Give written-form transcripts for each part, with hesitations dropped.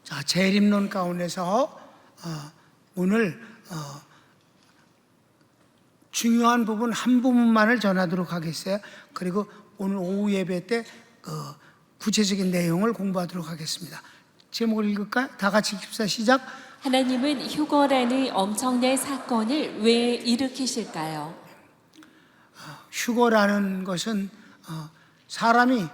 자, 재림론 가운데서 오늘 중요한 부분 한 부분만을 전하도록 하겠어요. 그리고 오늘 오후 예배 때 구체적인 내용을 공부하도록 하겠습니다. 제목을 읽을까요? 다 같이 읽읍시다. 시작. 하나님은 휴거라는 엄청난 사건을 왜 일으키실까요? 휴거라는 것은 사람이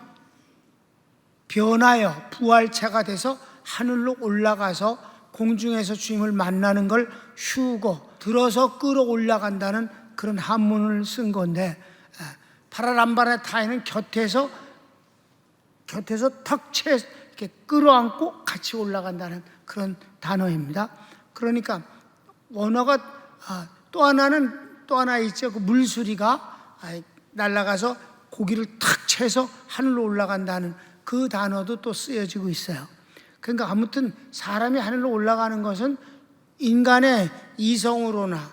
변하여 부활체가 돼서 하늘로 올라가서 공중에서 주님을 만나는 걸 휴거, 들어서 끌어올라간다는 그런 한문을 쓴 건데, 파라람바의 타인은 곁에서 턱 채 이렇게 끌어안고 같이 올라간다는 그런 단어입니다. 그러니까 원어가 또 하나 있죠. 그 물수리가 날아가서 고기를 탁 채서 하늘로 올라간다는 그 단어도 또 쓰여지고 있어요. 그러니까 아무튼 사람이 하늘로 올라가는 것은 인간의 이성으로나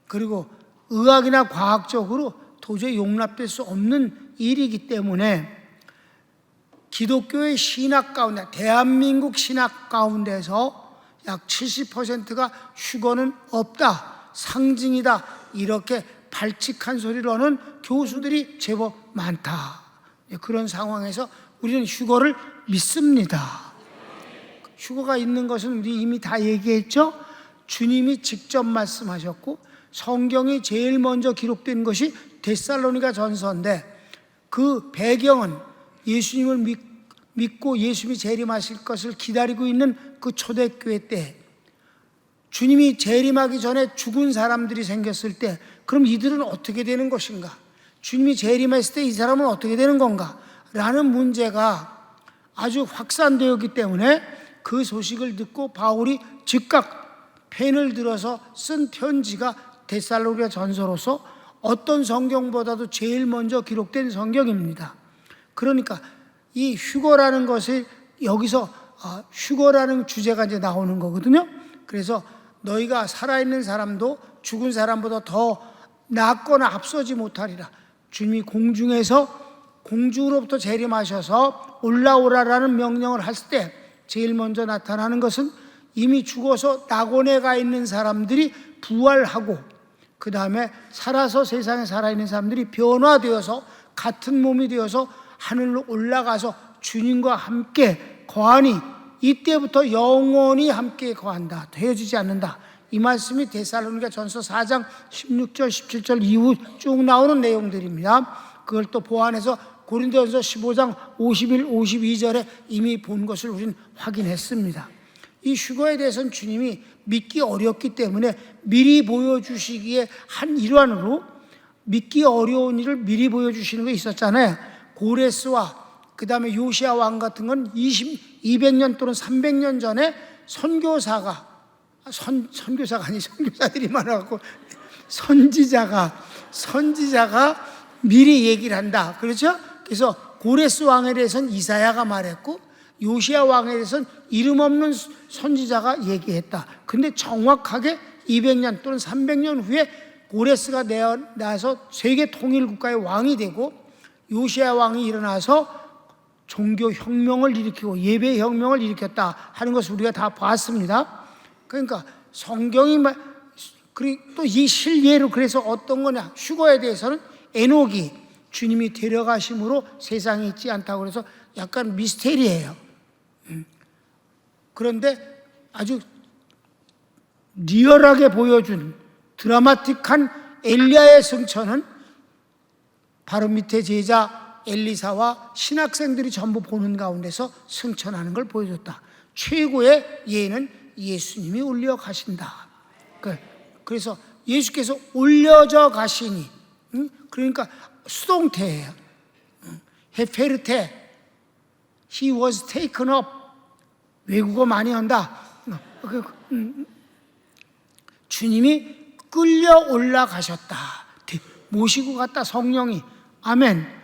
그리고 의학이나 과학적으로 도저히 용납될 수 없는 일이기 때문에 기독교의 신학 가운데, 대한민국 신학 가운데서 약 70%가 휴거는 없다, 상징이다, 이렇게 발칙한 소리를 하는 교수들이 제법 많다. 그런 상황에서 우리는 휴거를 믿습니다. 휴거가 있는 것은 우리 이미 다 얘기했죠. 주님이 직접 말씀하셨고 성경이 제일 먼저 기록된 것이 데살로니가 전서인데, 그 배경은 예수님을 믿고 예수님이 재림하실 것을 기다리고 있는 그 초대교회 때, 주님이 재림하기 전에 죽은 사람들이 생겼을 때 그럼 이들은 어떻게 되는 것인가, 주님이 재림했을 때 이 사람은 어떻게 되는 건가 라는 문제가 아주 확산되었기 때문에 그 소식을 듣고 바울이 즉각 펜을 들어서 쓴 편지가 데살로니가 전서로서 어떤 성경보다도 제일 먼저 기록된 성경입니다. 그러니까 이 휴거라는 것이 여기서 휴거라는 주제가 이제 나오는 거거든요. 그래서 너희가 살아있는 사람도 죽은 사람보다 더 낫거나 앞서지 못하리라. 주님이 공중으로부터 재림하셔서 올라오라라는 명령을 했을 때 제일 먼저 나타나는 것은 이미 죽어서 낙원에 가 있는 사람들이 부활하고, 그 다음에 살아서 세상에 살아있는 사람들이 변화되어서 같은 몸이 되어서 하늘로 올라가서 주님과 함께 거하니 이때부터 영원히 함께 거한다, 헤어지지 않는다. 이 말씀이 데살로니가 전서 4장 16절 17절 이후 쭉 나오는 내용들입니다. 그걸 또 보완해서 고린도전서 15장 51, 52절에 이미 본 것을 우리는 확인했습니다. 이 휴거에 대해서는 주님이 믿기 어렵기 때문에 미리 보여주시기에 한 일환으로 믿기 어려운 일을 미리 보여주시는 게 있었잖아요. 고레스와 그 다음에 요시야 왕 같은 건 200년 또는 300년 전에 선교사가 아니 선교사들이 많아갖고 선지자가 미리 얘기를 한다. 그렇죠? 그래서 고레스 왕에 대해서는 이사야가 말했고 요시야 왕에 대해서는 이름 없는 선지자가 얘기했다. 근데 정확하게 200년 또는 300년 후에 고레스가 나서 세계 통일 국가의 왕이 되고 요시야 왕이 일어나서 종교 혁명을 일으키고 예배 혁명을 일으켰다 하는 것을 우리가 다 봤습니다. 그러니까 성경이 그리고 또 이 실예로 그래서 어떤 거냐, 휴거에 대해서는 에녹이 주님이 데려가심으로 세상에 있지 않다고 그래서 약간 미스테리예요. 그런데 아주 리얼하게 보여준 드라마틱한 엘리야의 승천은 바로 밑에 제자 엘리사와 신학생들이 전부 보는 가운데서 승천하는 걸 보여줬다. 최고의 예는 예수님이 올려 가신다. 그래서 예수께서 올려져 가시니, 그러니까 수동태예요. 헤페르테, he was taken up. 외국어 많이 한다. 주님이 끌려 올라가셨다, 모시고 갔다, 성령이. 아멘.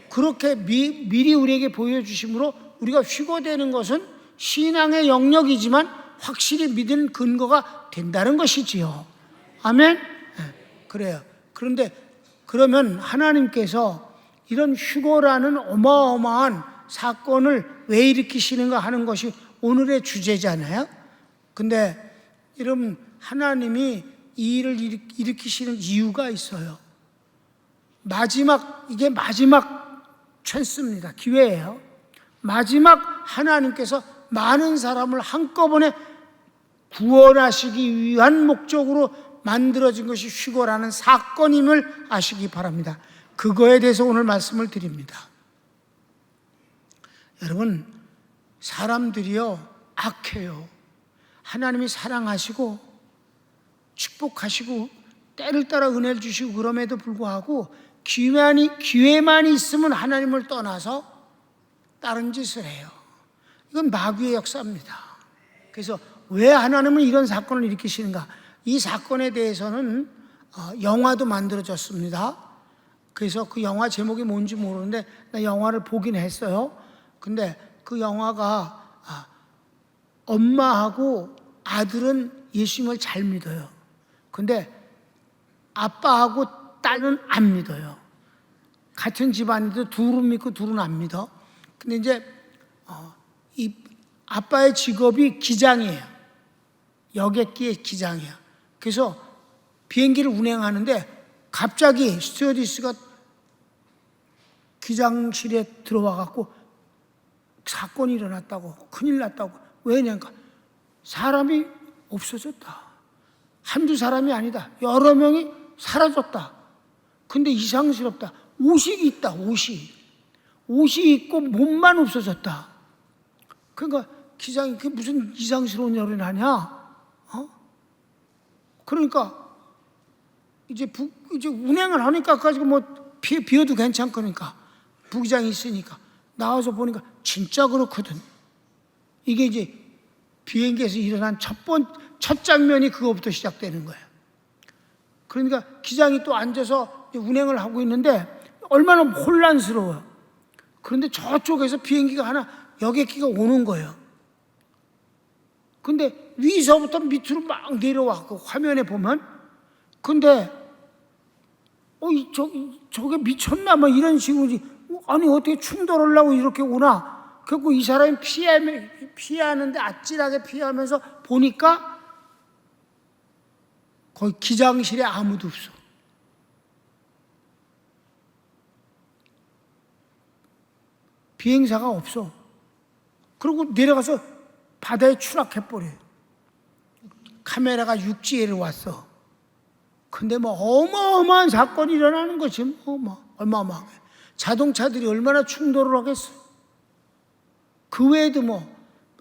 그렇게 미리 우리에게 보여주심으로 우리가 휴거되는 것은 신앙의 영역이지만 확실히 믿는 근거가 된다는 것이지요. 아멘. 그래요. 그런데 그러면 하나님께서 이런 휴거라는 어마어마한 사건을 왜 일으키시는가 하는 것이 오늘의 주제잖아요. 근데 여러분, 하나님이 이 일을 일으키시는 이유가 있어요. 이게 마지막 찬스입니다. 기회예요. 마지막 하나님께서 많은 사람을 한꺼번에 구원하시기 위한 목적으로 만들어진 것이 휴거라는 사건임을 아시기 바랍니다. 그거에 대해서 오늘 말씀을 드립니다. 여러분, 사람들이요 악해요. 하나님이 사랑하시고 축복하시고 때를 따라 은혜를 주시고 그럼에도 불구하고 기회만 있으면 하나님을 떠나서 다른 짓을 해요. 이건 마귀의 역사입니다. 그래서 왜 하나님은 이런 사건을 일으키시는가? 이 사건에 대해서는 영화도 만들어졌습니다. 그래서 그 영화 제목이 뭔지 모르는데 나 영화를 보긴 했어요. 근데 그 영화가 엄마하고 아들은 예수님을 잘 믿어요. 근데 아빠하고 딸은 안 믿어요. 같은 집안인데 둘은 믿고 둘은 안 믿어. 근데 이제 이 아빠의 직업이 기장이에요. 여객기의 기장이에요. 그래서 비행기를 운행하는데 갑자기 스튜어디스가 기장실에 들어와 갖고 사건이 일어났다고, 큰일 났다고. 왜냐니까 사람이 없어졌다. 한두 사람이 아니다. 여러 명이 사라졌다. 근데 이상스럽다. 옷이 있다. 옷이 있고 몸만 없어졌다. 그러니까 기장이 그게 무슨 이상스러운 일을 하냐? 그러니까 이제 운행을 하니까까지 뭐 비어도 괜찮거니까 부기장이 있으니까 나와서 보니까 진짜 그렇거든. 이게 이제 비행기에서 일어난 첫 장면이 그거부터 시작되는 거예요. 그러니까 기장이 또 앉아서 운행을 하고 있는데 얼마나 혼란스러워요. 그런데 저쪽에서 비행기가 하나 여객기가 오는 거예요. 근데 위서부터 밑으로 막 내려왔고 화면에 보면 근데 저게 미쳤나 뭐 이런 식으로 아니 어떻게 충돌을 하고 이렇게 오나. 그리고 이 사람이 피하는데 아찔하게 피하면서 보니까 거기 기장실에 아무도 없어. 비행사가 없어. 그리고 내려가서 바다에 추락해버려요. 카메라가 육지에 왔어. 근데 뭐 어마어마한 사건이 일어나는 거지. 어마어마하게. 자동차들이 얼마나 충돌을 하겠어. 그 외에도 뭐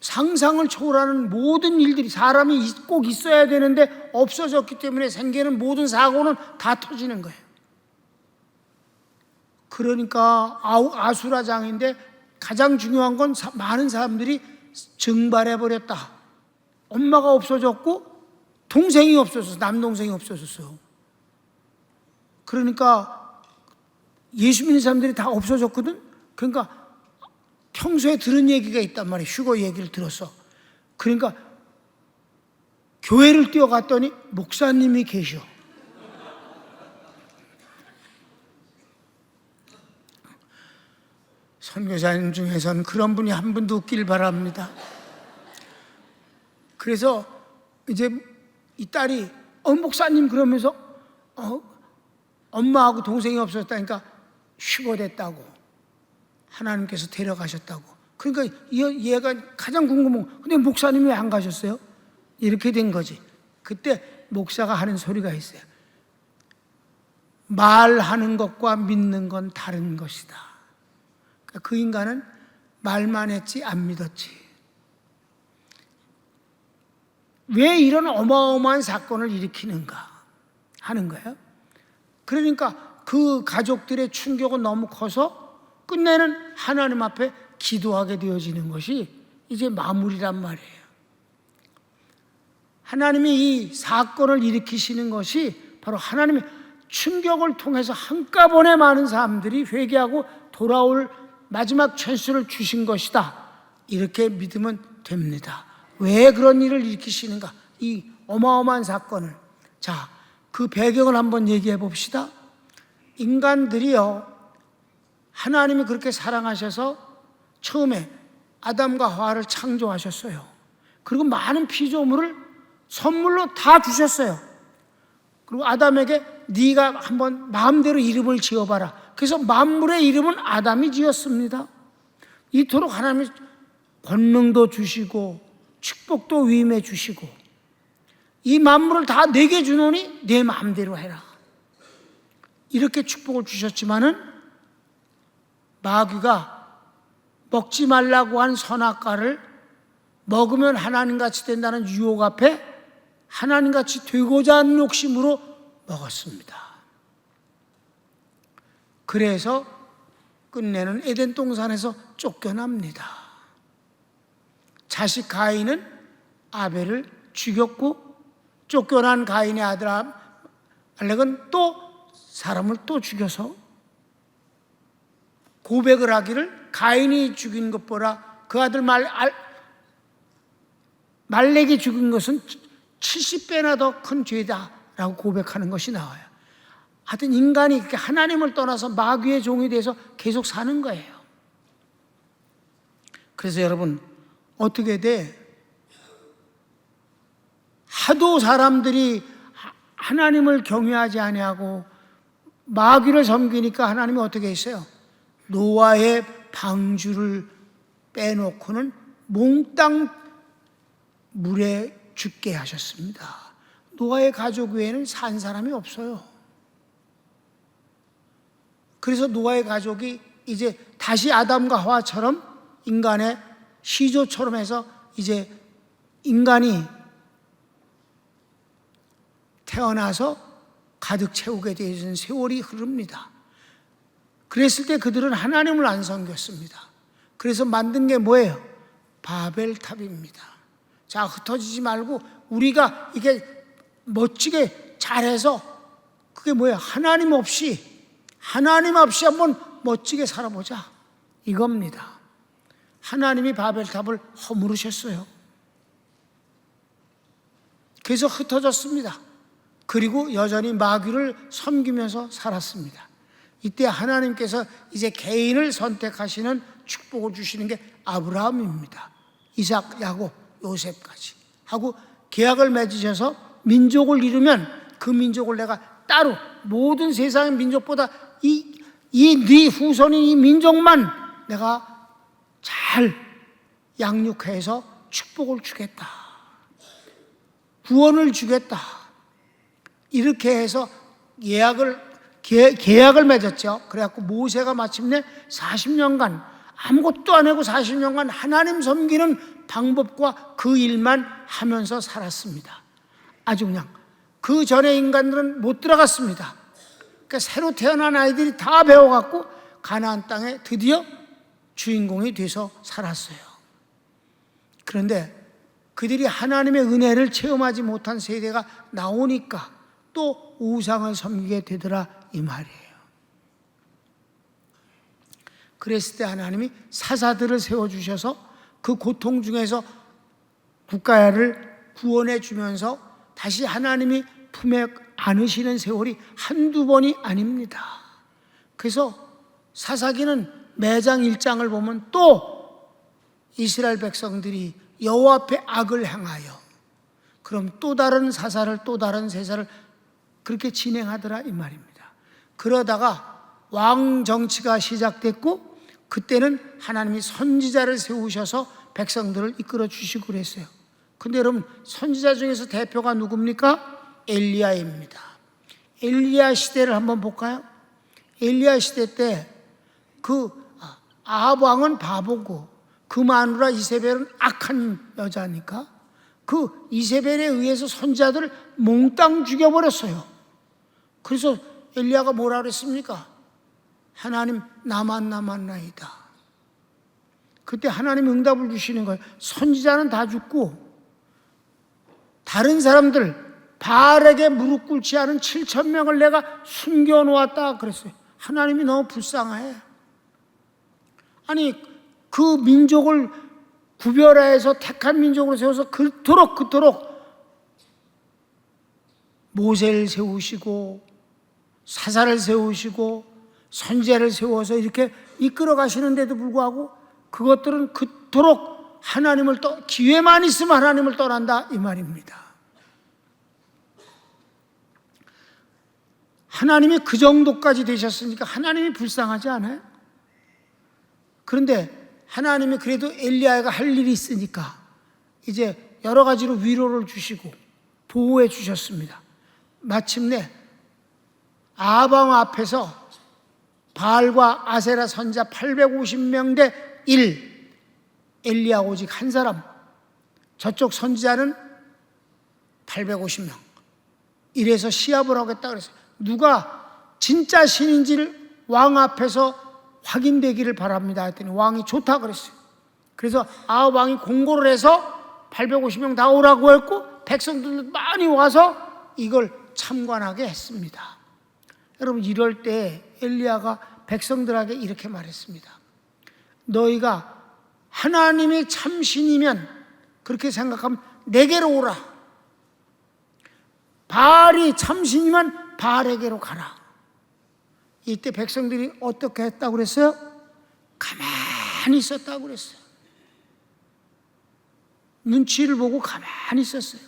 상상을 초월하는 모든 일들이 사람이 꼭 있어야 되는데 없어졌기 때문에 생기는 모든 사고는 다 터지는 거예요. 그러니까 아수라장인데 가장 중요한 건 많은 사람들이 증발해버렸다. 엄마가 없어졌고 동생이 없어졌어. 남동생이 없어졌어. 그러니까 예수 믿는 사람들이 다 없어졌거든. 그러니까 평소에 들은 얘기가 있단 말이에요. 휴거 얘기를 들었어. 그러니까 교회를 뛰어갔더니 목사님이 계셔. 선교사님 중에서는 그런 분이 한 분도 없길 바랍니다. 그래서 이제 이 딸이 목사님 그러면서 엄마하고 동생이 없었다니까 휴거됐다고 하나님께서 데려가셨다고. 그러니까 얘가 가장 궁금한 거 근데 목사님이 왜 안 가셨어요? 이렇게 된 거지. 그때 목사가 하는 소리가 있어요. 말하는 것과 믿는 건 다른 것이다. 그 인간은 말만 했지 안 믿었지. 왜 이런 어마어마한 사건을 일으키는가 하는 거예요. 그러니까 그 가족들의 충격은 너무 커서 끝내는 하나님 앞에 기도하게 되어지는 것이 이제 마무리란 말이에요. 하나님이 이 사건을 일으키시는 것이 바로 하나님의 충격을 통해서 한꺼번에 많은 사람들이 회개하고 돌아올 마지막 찬스를 주신 것이다. 이렇게 믿으면 됩니다. 왜 그런 일을 일으키시는가? 이 어마어마한 사건을. 자, 그 배경을 한번 얘기해 봅시다. 인간들이요, 하나님이 그렇게 사랑하셔서 처음에 아담과 하와를 창조하셨어요. 그리고 많은 피조물을 선물로 다 주셨어요. 그리고 아담에게 네가 한번 마음대로 이름을 지어봐라. 그래서 만물의 이름은 아담이 지었습니다. 이토록 하나님이 권능도 주시고 축복도 위임해 주시고 이 만물을 다 내게 주노니 내 마음대로 해라. 이렇게 축복을 주셨지만은 마귀가 먹지 말라고 한 선악과를 먹으면 하나님같이 된다는 유혹 앞에 하나님같이 되고자 하는 욕심으로 먹었습니다. 그래서 끝내는 에덴 동산에서 쫓겨납니다. 자식 가인은 아벨을 죽였고 쫓겨난 가인의 아들 아말렉은 또 사람을 또 죽여서 고백을 하기를 가인이 죽인 것보다 그 아들 말렉이 죽인 것은 70배나 더 큰 죄다라고 고백하는 것이 나와요. 하여튼 인간이 그렇게 하나님을 떠나서 마귀의 종이 돼서 계속 사는 거예요. 그래서 여러분 어떻게 돼? 하도 사람들이 하나님을 경외하지 아니하고 마귀를 섬기니까 하나님이 어떻게 했어요? 노아의 방주를 빼놓고는 몽땅 물에 죽게 하셨습니다. 노아의 가족 외에는 산 사람이 없어요. 그래서 노아의 가족이 이제 다시 아담과 하와처럼 인간의 시조처럼 해서 이제 인간이 태어나서 가득 채우게 되어진 세월이 흐릅니다. 그랬을 때 그들은 하나님을 안 섬겼습니다. 그래서 만든 게 뭐예요? 바벨탑입니다. 자, 흩어지지 말고 우리가 이게 멋지게 잘해서 그게 뭐예요? 하나님 없이 한번 멋지게 살아보자 이겁니다. 하나님이 바벨탑을 허물으셨어요. 그래서 흩어졌습니다. 그리고 여전히 마귀를 섬기면서 살았습니다. 이때 하나님께서 이제 개인을 선택하시는 축복을 주시는 게 아브라함입니다. 이삭, 야곱, 요셉까지 하고 계약을 맺으셔서 민족을 이루면 그 민족을 내가 따로 모든 세상의 민족보다 네 후손인 이 민족만 내가 잘 양육해서 축복을 주겠다. 구원을 주겠다. 이렇게 해서 계약을 맺었죠. 그래갖고 모세가 마침내 40년간 아무것도 안 하고 40년간 하나님 섬기는 방법과 그 일만 하면서 살았습니다. 아주 그냥 그 전에 인간들은 못 들어갔습니다. 그러니까 새로 태어난 아이들이 다 배워갖고 가나안 땅에 드디어 주인공이 돼서 살았어요. 그런데 그들이 하나님의 은혜를 체험하지 못한 세대가 나오니까 또 우상을 섬기게 되더라 이 말이에요. 그랬을 때 하나님이 사사들을 세워주셔서 그 고통 중에서 국가를 구원해 주면서 다시 하나님이 품에 안으시는 세월이 한두 번이 아닙니다. 그래서 사사기는 매장 1장을 보면 또 이스라엘 백성들이 여호와 앞에 악을 행하여 그럼 또 다른 사사를 또 다른 세사를 그렇게 진행하더라 이 말입니다. 그러다가 왕 정치가 시작됐고 그때는 하나님이 선지자를 세우셔서 백성들을 이끌어 주시고 그랬어요. 근데 여러분 선지자 중에서 대표가 누굽니까? 엘리야입니다. 엘리야 시대를 한번 볼까요? 엘리야 시대 때 그 아합 왕은 바보고 그 마누라 이세벨은 악한 여자니까 그 이세벨에 의해서 선지자들을 몽땅 죽여버렸어요. 그래서 엘리야가 뭐라 그랬습니까? 하나님 나만 남았나이다. 그때 하나님이 응답을 주시는 거예요. 선지자는 다 죽고 다른 사람들 바알에게 무릎 꿇지 않은 7,000명을 내가 숨겨놓았다 그랬어요. 하나님이 너무 불쌍해. 아니 그 민족을 구별해서 택한 민족으로 세워서 그토록 모세를 세우시고 사사를 세우시고 선지자를 세워서 이렇게 이끌어 가시는데도 불구하고 그것들은 그토록 기회만 있으면 하나님을 떠난다 이 말입니다. 하나님이 그 정도까지 되셨으니까 하나님이 불쌍하지 않아요? 그런데 하나님이 그래도 엘리야가 할 일이 있으니까 이제 여러 가지로 위로를 주시고 보호해 주셨습니다. 마침내 아방 앞에서 바알과 아세라 선자 850명 대 1, 엘리야 오직 한 사람, 저쪽 선지자는 850명. 이래서 시합을 하겠다 그랬어요. 누가 진짜 신인지를 왕 앞에서 확인되기를 바랍니다 했더니 왕이 좋다 그랬어요. 그래서 아합 왕이 공고를 해서 850명 다 오라고 했고 백성들도 많이 와서 이걸 참관하게 했습니다. 여러분, 이럴 때 엘리야가 백성들에게 이렇게 말했습니다. 너희가 하나님이 참신이면 그렇게 생각하면 내게로 오라. 바알이 참신이면 바알에게로 가라. 이때 백성들이 어떻게 했다고 그랬어요? 가만히 있었다고 그랬어요. 눈치를 보고 가만히 있었어요.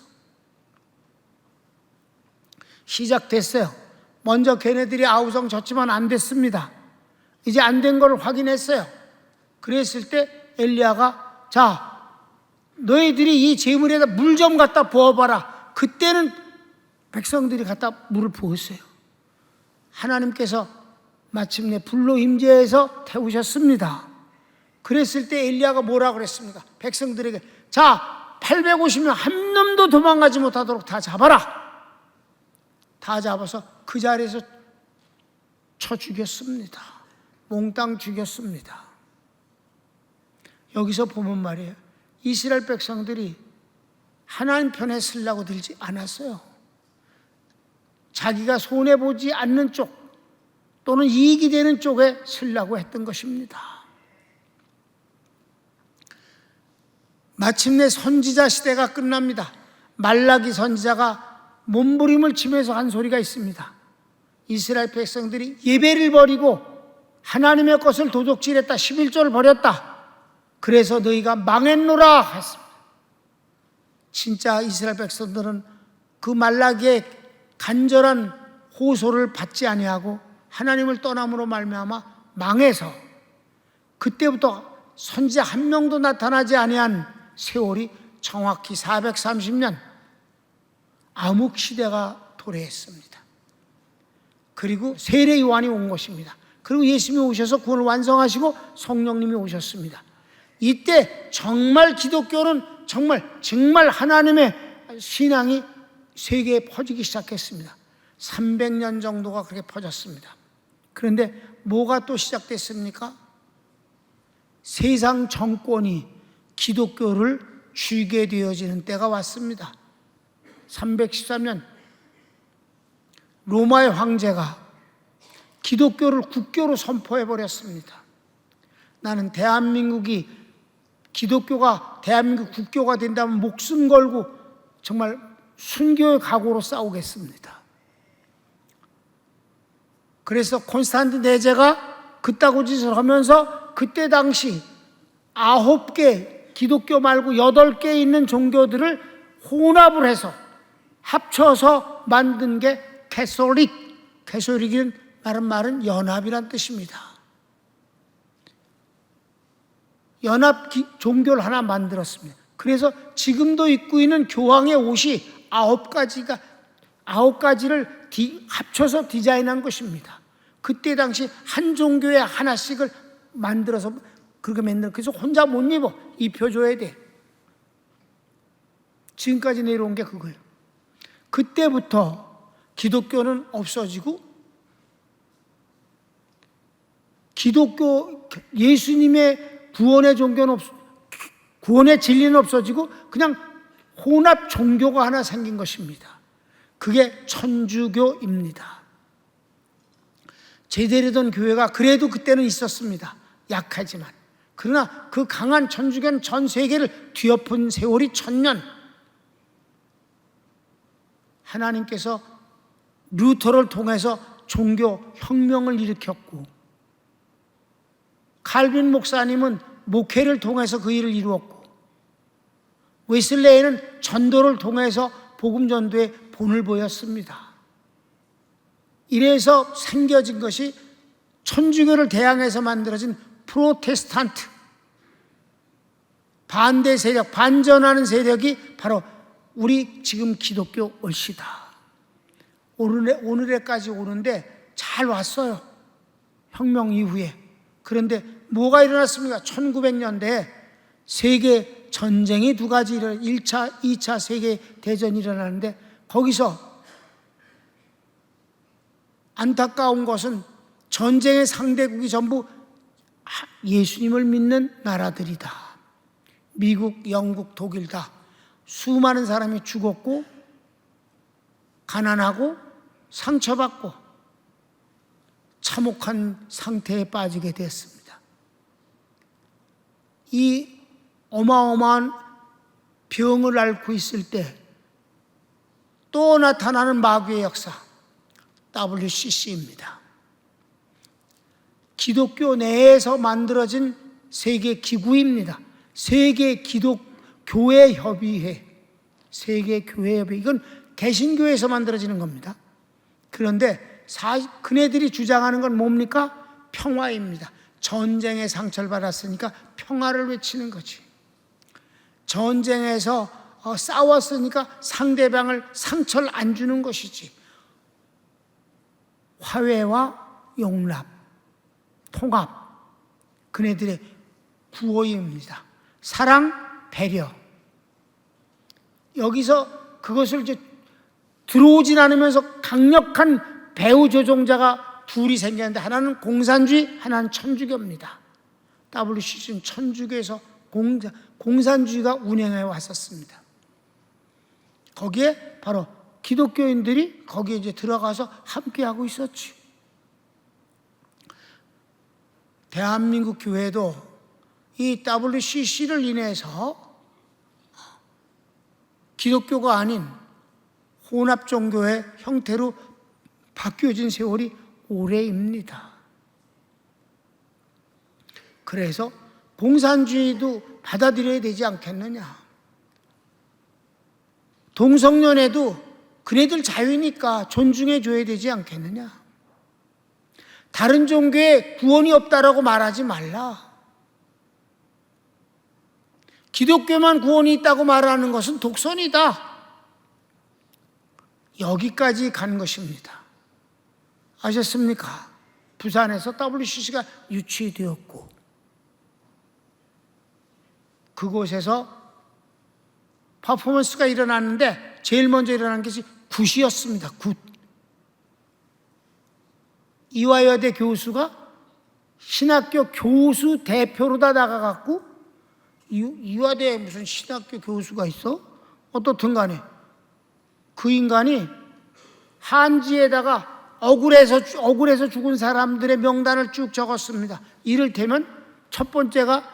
시작됐어요. 먼저 걔네들이 아우성 졌지만 안 됐습니다. 이제 안 된 걸 확인했어요. 그랬을 때 엘리야가 자, 너희들이 이 제물에다 물 좀 갖다 부어봐라. 그때는 백성들이 갖다 물을 부었어요. 하나님께서 마침내 불로 임재해서 태우셨습니다. 그랬을 때 엘리야가 뭐라 그랬습니까? 백성들에게 자, 850명 한 놈도 도망가지 못하도록 다 잡아라. 다 잡아서 그 자리에서 쳐 죽였습니다. 몽땅 죽였습니다. 여기서 보면 말이에요, 이스라엘 백성들이 하나님 편에 서려고 들지 않았어요. 자기가 손해보지 않는 쪽 또는 이익이 되는 쪽에 서려고 했던 것입니다. 마침내 선지자 시대가 끝납니다. 말라기 선지자가 몸부림을 치면서 한 소리가 있습니다. 이스라엘 백성들이 예배를 버리고 하나님의 것을 도적질했다. 11조를 버렸다. 그래서 너희가 망했노라 했습니다. 진짜 이스라엘 백성들은 그 말라기의 간절한 호소를 받지 아니하고 하나님을 떠남으로 말미암아 망해서 그때부터 선지자 한 명도 나타나지 아니한 세월이 정확히 430년 암흑 시대가 도래했습니다. 그리고 세례 요한이 온 것입니다. 그리고 예수님이 오셔서 구원을 완성하시고 성령님이 오셨습니다. 이때 정말 기독교는 정말 하나님의 신앙이 세계에 퍼지기 시작했습니다. 300년 정도가 그렇게 퍼졌습니다. 그런데 뭐가 또 시작됐습니까? 세상 정권이 기독교를 쥐게 되어지는 때가 왔습니다. 313년 로마의 황제가 기독교를 국교로 선포해 버렸습니다. 나는 대한민국이 기독교가 대한민국 국교가 된다면 목숨 걸고 정말 순교의 각오로 싸우겠습니다. 그래서 콘스탄틴 대제가 그따구 짓을 하면서 그때 당시 9개 기독교 말고 8개 있는 종교들을 혼합을 해서 합쳐서 만든 게 캐솔릭이라는 말은 연합이란 뜻입니다. 연합 종교를 하나 만들었습니다. 그래서 지금도 입고 있는 교황의 옷이 9가지를 합쳐서 디자인한 것입니다. 그때 당시 한 종교에 하나씩을 만들어서 그렇게 만들어. 그래서 혼자 못 입혀줘야 돼. 지금까지 내려온 게 그거예요. 그때부터 기독교는 없어지고 기독교 예수님의 구원의 종교는 구원의 진리는 없어지고 그냥 혼합 종교가 하나 생긴 것입니다. 그게 천주교입니다. 제대로 된 교회가 그래도 그때는 있었습니다. 약하지만. 그러나 그 강한 천주교는 전 세계를 뒤엎은 세월이 1000년. 하나님께서 루터를 통해서 종교 혁명을 일으켰고 칼빈 목사님은 목회를 통해서 그 일을 이루었고, 웨슬레이는 전도를 통해서 복음 전도에 본을 보였습니다. 이래서 생겨진 것이 천주교를 대항해서 만들어진 프로테스탄트, 반대 세력, 반전하는 세력이 바로 우리 지금 기독교 올시다. 오늘에까지 오는데 잘 왔어요. 혁명 이후에. 그런데 뭐가 일어났습니까? 1900년대에 세계 전쟁이 두 가지 1차, 2차 세계 대전이 일어나는데, 거기서 안타까운 것은 전쟁의 상대국이 전부 예수님을 믿는 나라들이다. 미국, 영국, 독일 다 수많은 사람이 죽었고, 가난하고 상처받고 참혹한 상태에 빠지게 됐습니다. 이 어마어마한 병을 앓고 있을 때 또 나타나는 마귀의 역사, WCC입니다. 기독교 내에서 만들어진 세계 기구입니다. 세계 기독교회 협의회, 세계 교회 협의, 이건 개신교에서 만들어지는 겁니다. 그런데 그네들이 주장하는 건 뭡니까? 평화입니다. 전쟁에 상처를 받았으니까 평화를 외치는 거지. 전쟁에서 싸웠으니까 상대방을 상처를 안 주는 것이지. 화해와 용납, 통합, 그네들의 구호입니다. 사랑, 배려. 여기서 그것을 이제 들어오진 않으면서 강력한 배후 조종자가 둘이 생겼는데, 하나는 공산주의, 하나는 천주교입니다. WCC는 천주교에서 공산주의가 운영해 왔었습니다. 거기에 바로 기독교인들이 거기에 이제 들어가서 함께하고 있었지. 대한민국 교회도 이 WCC를 인해서 기독교가 아닌 혼합종교의 형태로 바뀌어진 세월이 오래입니다. 그래서 공산주의도 받아들여야 되지 않겠느냐. 동성연애도 그네들 자유니까 존중해 줘야 되지 않겠느냐. 다른 종교에 구원이 없다라고 말하지 말라. 기독교만 구원이 있다고 말하는 것은 독선이다. 여기까지 간 것입니다. 아셨습니까? 부산에서 WCC가 유치되었고, 그곳에서 퍼포먼스가 일어났는데 제일 먼저 일어난 것이 굿이었습니다. 굿. 이화여대 교수가 신학교 교수 대표로다 나가갖고, 이화대에 무슨 신학교 교수가 있어? 어떻든 간에 그 인간이 한지에다가 억울해서 죽은 사람들의 명단을 쭉 적었습니다. 이를테면 첫 번째가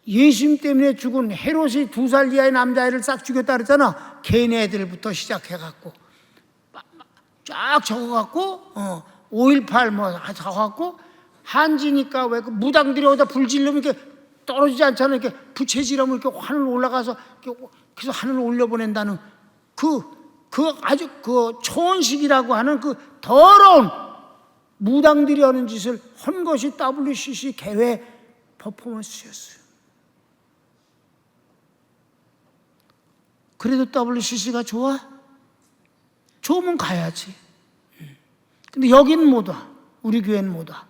예수님 때문에 죽은 헤롯이 2살 이하의 남자애를 싹 죽였다 그랬잖아. 걔네들부터 시작해갖고 쫙 적어갖고 5.18 뭐 적어갖고, 한지니까 왜 그 무당들이 어디다 불 지르면 이렇게 떨어지지 않잖아. 이렇게 부채질하면 이렇게 하늘 올라가서 그래서 하늘을 올려보낸다는 그 아주 그 초원식이라고 하는 그 더러운 무당들이 하는 짓을 한 것이 WCC 개회 퍼포먼스였어요. 그래도 WCC가 좋아? 좋으면 가야지. 근데 여기는 못 와. 우리 교회는 못 와.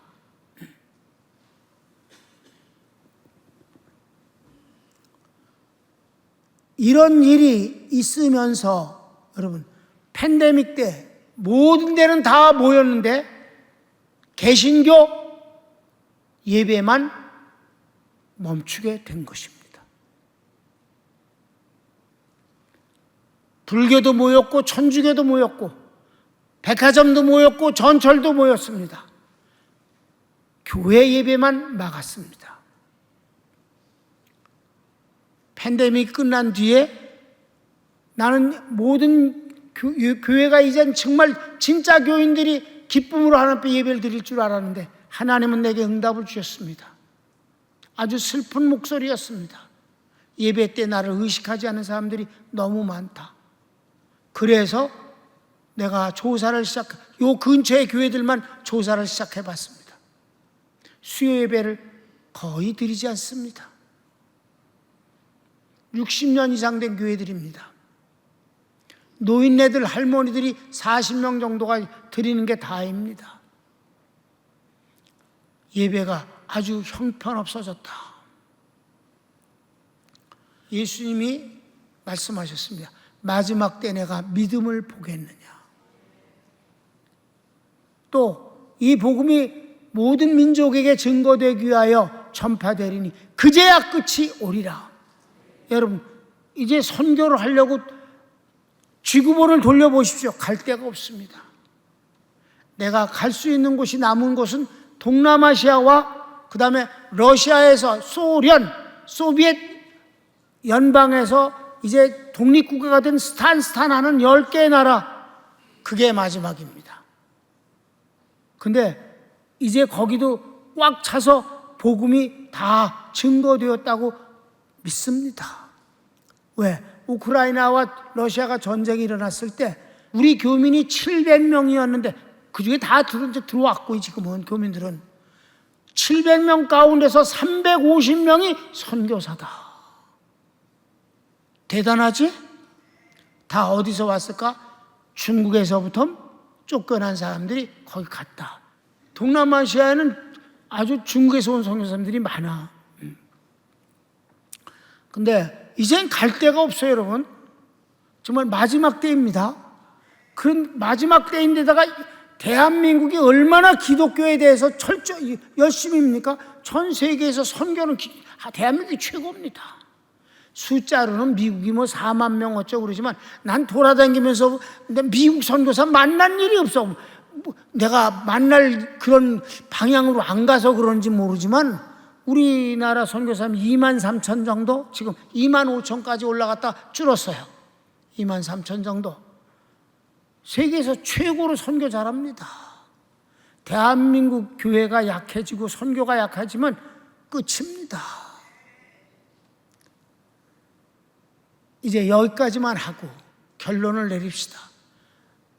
이런 일이 있으면서 여러분, 팬데믹 때 모든 데는 다 모였는데 개신교 예배만 멈추게 된 것입니다. 불교도 모였고 천주교도 모였고 백화점도 모였고 전철도 모였습니다. 교회 예배만 막았습니다. 팬데믹 끝난 뒤에 나는 모든 교회가 이젠 정말 진짜 교인들이 기쁨으로 하나님께 예배를 드릴 줄 알았는데, 하나님은 내게 응답을 주셨습니다. 아주 슬픈 목소리였습니다. 예배 때 나를 의식하지 않는 사람들이 너무 많다. 그래서 내가 요 근처의 교회들만 조사를 시작해 봤습니다. 수요 예배를 거의 드리지 않습니다. 60년 이상 된 교회들입니다. 노인네들, 할머니들이 40명 정도가 드리는 게 다입니다. 예배가 아주 형편없어졌다. 예수님이 말씀하셨습니다. 마지막 때 내가 믿음을 보겠느냐. 또 이 복음이 모든 민족에게 증거되기 위하여 전파되리니 그제야 끝이 오리라. 여러분, 이제 선교를 하려고 쥐구멍을 돌려보십시오. 갈 데가 없습니다. 내가 갈 수 있는 곳이 남은 곳은 동남아시아와 그 다음에 러시아에서 소비엣 연방에서 이제 독립국가가 된 스탄 하는 10개의 나라, 그게 마지막입니다. 근데 이제 거기도 꽉 차서 복음이 다 증거되었다고 믿습니다. 왜? 우크라이나와 러시아가 전쟁이 일어났을 때 우리 교민이 700명이었는데 그 중에 다 들어왔고, 지금은 교민들은 700명 가운데서 350명이 선교사다. 대단하지? 다 어디서 왔을까? 중국에서부터 쫓겨난 사람들이 거기 갔다. 동남아시아에는 아주 중국에서 온 선교사님들이 많아. 근데 이젠 갈 데가 없어요, 여러분. 정말 마지막 때입니다. 그런 마지막 때인데다가 대한민국이 얼마나 기독교에 대해서 열심입니까? 전 세계에서 선교는 대한민국이 최고입니다. 숫자로는 미국이 4만 명 어쩌고 그러지만 난 돌아다니면서 미국 선교사 만난 일이 없어. 내가 만날 그런 방향으로 안 가서 그런지 모르지만 우리나라 선교사님 2만 3천 정도, 지금 2만 5천까지 올라갔다 줄었어요. 2만 3천 정도. 세계에서 최고로 선교 잘합니다. 대한민국 교회가 약해지고 선교가 약해지면 끝입니다. 이제 여기까지만 하고 결론을 내립시다.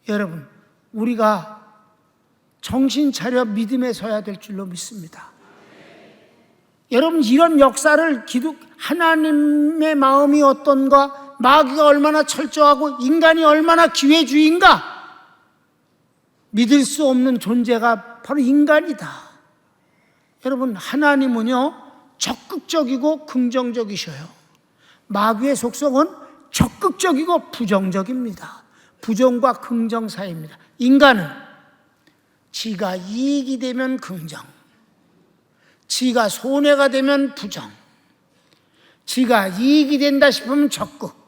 여러분, 우리가 정신 차려 믿음에 서야 될 줄로 믿습니다. 여러분, 이런 역사를 하나님의 마음이 어떤가, 마귀가 얼마나 철저하고 인간이 얼마나 기회주의인가, 믿을 수 없는 존재가 바로 인간이다. 여러분, 하나님은요 적극적이고 긍정적이셔요. 마귀의 속성은 적극적이고 부정적입니다. 부정과 긍정 사이입니다. 인간은 지가 이익이 되면 긍정, 지가 손해가 되면 부정, 지가 이익이 된다 싶으면 적극,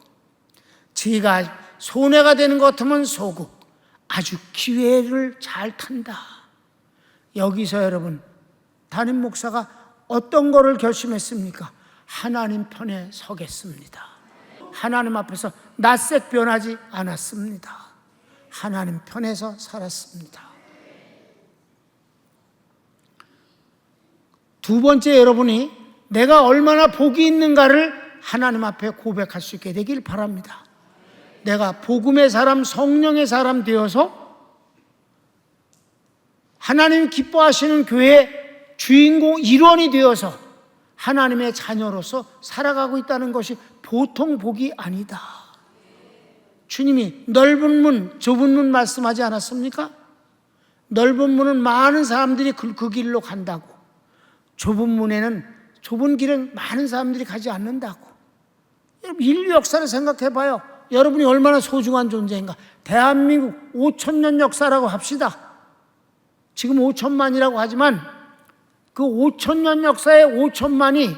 지가 손해가 되는 것 같으면 소극. 아주 기회를 잘 탄다. 여기서 여러분, 담임 목사가 어떤 거를 결심했습니까? 하나님 편에 서겠습니다. 하나님 앞에서 낯색 변하지 않았습니다. 하나님 편에서 살았습니다. 두 번째, 여러분이 내가 얼마나 복이 있는가를 하나님 앞에 고백할 수 있게 되길 바랍니다. 내가 복음의 사람, 성령의 사람 되어서 하나님 기뻐하시는 교회의 주인공, 일원이 되어서 하나님의 자녀로서 살아가고 있다는 것이 보통 복이 아니다. 주님이 넓은 문, 좁은 문 말씀하지 않았습니까? 넓은 문은 많은 사람들이 그 길로 간다고, 좁은 길은 많은 사람들이 가지 않는다고. 여러분, 인류 역사를 생각해 봐요. 여러분이 얼마나 소중한 존재인가. 대한민국 5,000년 역사라고 합시다. 지금 5천만이라고 하지만 그 5,000년 역사의 5천만이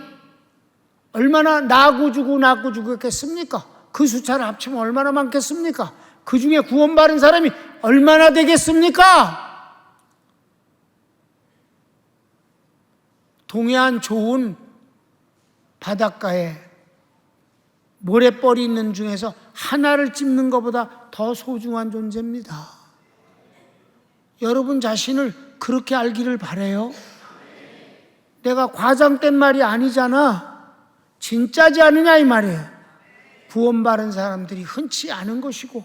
얼마나 나고 죽고 했겠습니까? 그 숫자를 합치면 얼마나 많겠습니까? 그 중에 구원받은 사람이 얼마나 되겠습니까? 동해안 좋은 바닷가에 모래벌이 있는 중에서 하나를 찝는 것보다 더 소중한 존재입니다. 여러분 자신을 그렇게 알기를 바라요. 내가 과장된 말이 아니잖아. 진짜지 않느냐 이 말이에요. 구원받은 사람들이 흔치 않은 것이고,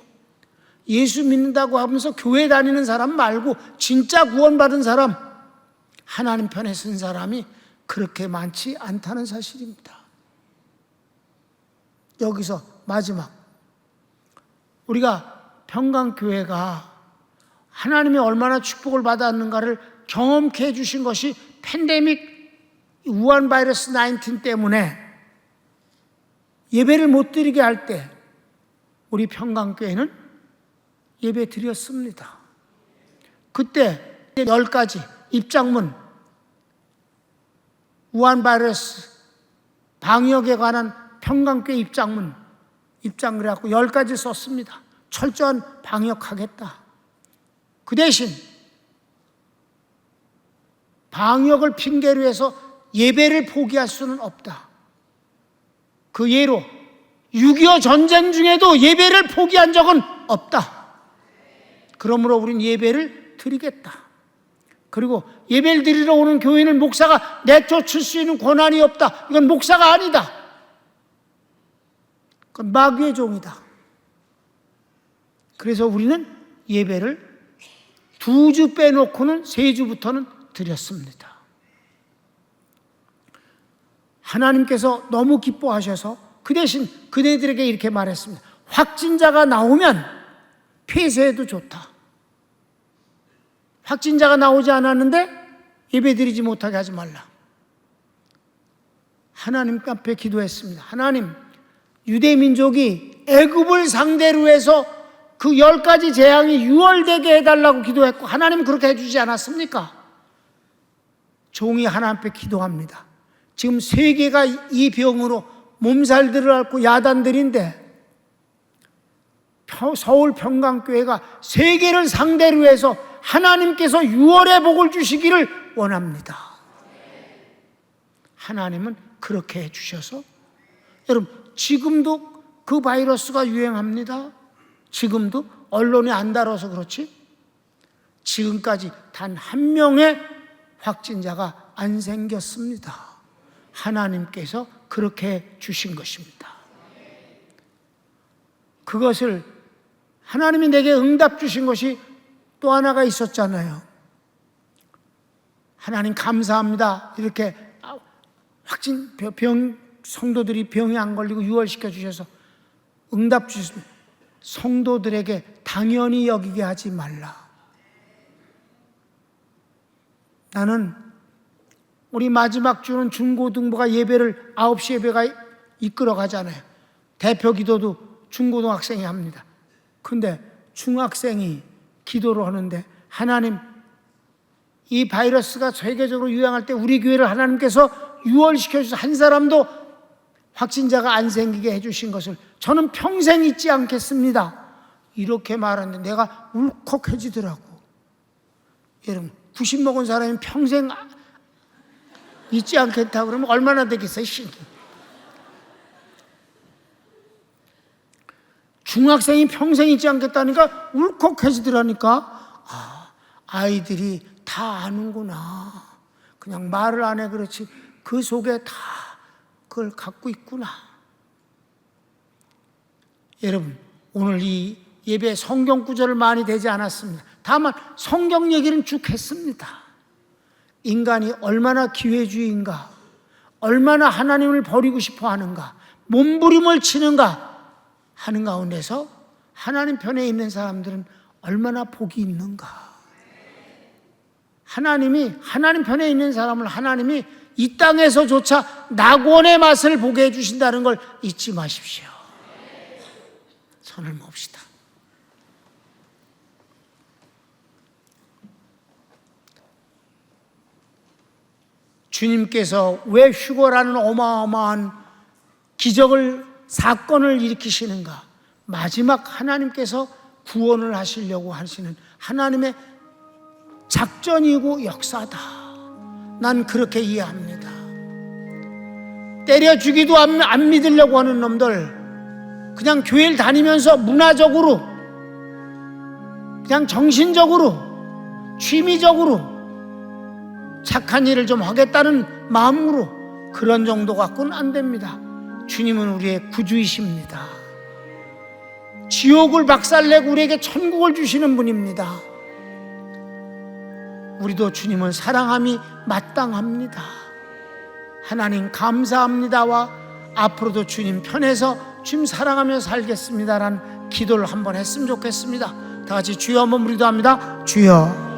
예수 믿는다고 하면서 교회 다니는 사람 말고 진짜 구원받은 사람, 하나님 편에 선 사람이 그렇게 많지 않다는 사실입니다. 여기서 마지막, 우리가 평강교회가 하나님이 얼마나 축복을 받았는가를 경험케 해주신 것이 팬데믹 우한 바이러스 19 때문에 예배를 못 드리게 할 때 우리 평강교회는 예배 드렸습니다. 그때 10가지 입장문, 우한 바이러스 방역에 관한 평강교회 입장문, 입장 그래갖고 10가지 썼습니다. 철저한 방역하겠다. 그 대신 방역을 핑계로 해서 예배를 포기할 수는 없다. 그 예로 6.25 전쟁 중에도 예배를 포기한 적은 없다. 그러므로 우린 예배를 드리겠다. 그리고 예배를 드리러 오는 교인을 목사가 내쫓을 수 있는 권한이 없다. 이건 목사가 아니다. 그건 마귀의 종이다. 그래서 우리는 예배를 2주 빼놓고는 3주부터는 드렸습니다. 하나님께서 너무 기뻐하셔서 그 대신 그네들에게 이렇게 말했습니다. 확진자가 나오면 폐쇄해도 좋다. 확진자가 나오지 않았는데 예배드리지 못하게 하지 말라. 하나님 앞에 기도했습니다. 하나님, 유대민족이 애굽을 상대로 해서 그 10가지 재앙이 유월되게 해달라고 기도했고 하나님 그렇게 해주지 않았습니까? 종이 하나님 앞에 기도합니다. 지금 세계가 이 병으로 몸살들을 앓고 야단들인데 서울 평강교회가 세계를 상대로 해서 하나님께서 유월의 복을 주시기를 원합니다. 하나님은 그렇게 해주셔서, 여러분 지금도 그 바이러스가 유행합니다. 지금도 언론이 안 다뤄서 그렇지 지금까지 단 한 명의 확진자가 안 생겼습니다. 하나님께서 그렇게 주신 것입니다. 그것을 하나님이 내게 응답 주신 것이 또 하나가 있었잖아요. 하나님 감사합니다. 이렇게 성도들이 병이 안 걸리고 유월시켜 주셔서 응답 주셨습니다. 성도들에게 당연히 여기게 하지 말라. 나는 우리 마지막 주는 중고등부가 예배를 9시 예배가 이끌어 가잖아요. 대표 기도도 중고등학생이 합니다. 근데 중학생이 기도를 하는데, 하나님 이 바이러스가 세계적으로 유행할 때 우리 교회를 하나님께서 유월시켜 주셔서 한 사람도 확진자가 안 생기게 해주신 것을 저는 평생 잊지 않겠습니다. 이렇게 말하는데 내가 울컥해지더라고. 여러분 90 먹은 사람이 평생 잊지 않겠다 그러면 얼마나 되겠어요? 중학생이 평생 잊지 않겠다니까 울컥해지더라니까. 아이들이 다 아는구나. 그냥 말을 안 해 그렇지 그 속에 다 그걸 갖고 있구나. 여러분 오늘 이 예배에 성경 구절을 많이 대지 않았습니다. 다만 성경 얘기는 쭉 했습니다. 인간이 얼마나 기회주의인가, 얼마나 하나님을 버리고 싶어 하는가, 몸부림을 치는가 하는 가운데서 하나님 편에 있는 사람들은 얼마나 복이 있는가. 하나님이 하나님 편에 있는 사람을 하나님이 이 땅에서조차 낙원의 맛을 보게 해주신다는 걸 잊지 마십시오. 손을 멉시다. 주님께서 왜 휴거라는 어마어마한 기적을, 사건을 일으키시는가? 마지막 하나님께서 구원을 하시려고 하시는 하나님의 작전이고 역사다. 난 그렇게 이해합니다. 때려 죽이도 안 믿으려고 하는 놈들, 그냥 교회를 다니면서 문화적으로, 그냥 정신적으로, 취미적으로 착한 일을 좀 하겠다는 마음으로 그런 정도 갖고는 안 됩니다. 주님은 우리의 구주이십니다. 지옥을 박살내고 우리에게 천국을 주시는 분입니다. 우리도 주님을 사랑함이 마땅합니다. 하나님 감사합니다와 앞으로도 주님 편에서 주님 사랑하며 살겠습니다라는 기도를 한번 했으면 좋겠습니다. 다 같이 주여 한번 우리도 합니다. 주여.